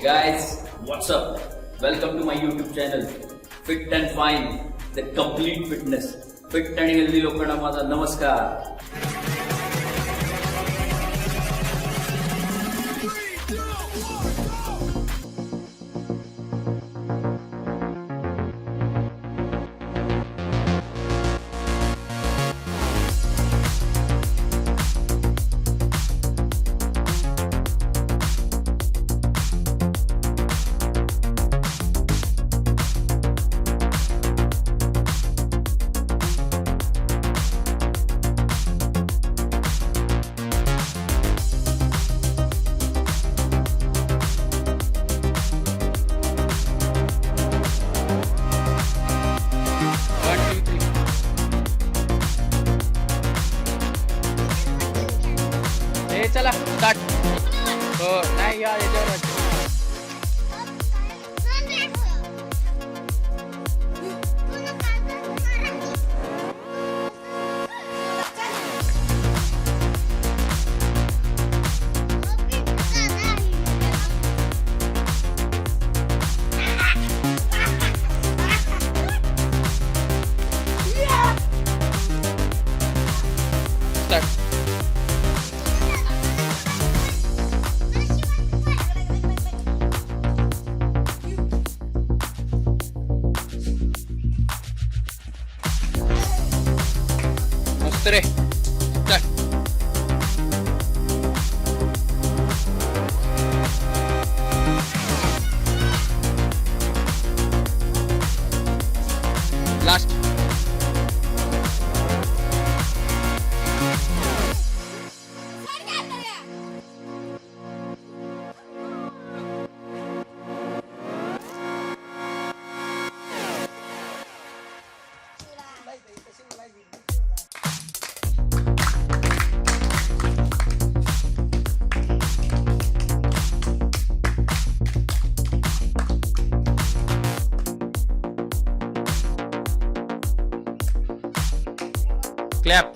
Guys, what's up? Welcome to my YouTube channel, Fit and Fine, the complete fitness. Fit and healthy लोकांना माझा नमस्कार. चला start. हो नाही यार याच्यावर मस्त रे. चल लास्ट. क्लॅप.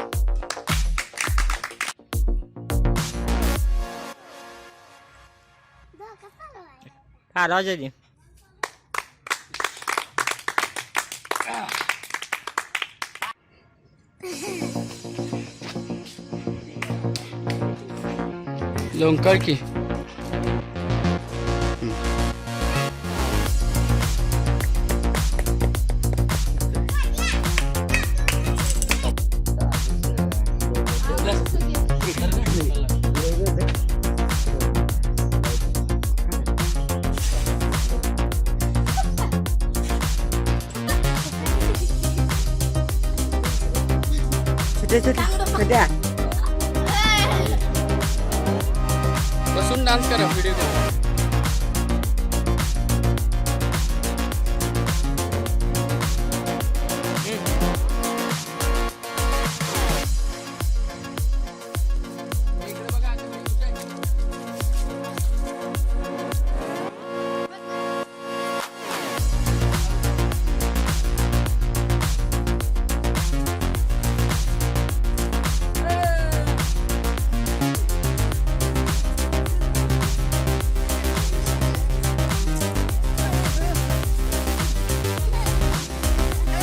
हा राजाजी लवकर की छोट्या बसून डान्स करा व्हिडिओ करा.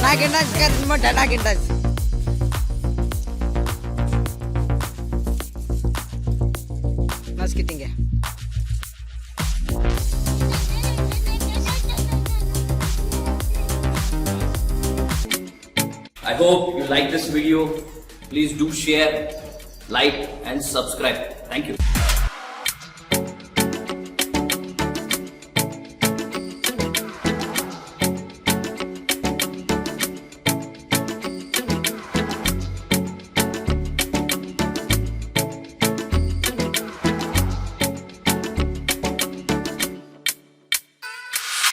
नागिन डान्स कर, मोठा नागिन डान्स. नाच किती घ्या. I hope you like this video. Please do share, like and subscribe. Thank you.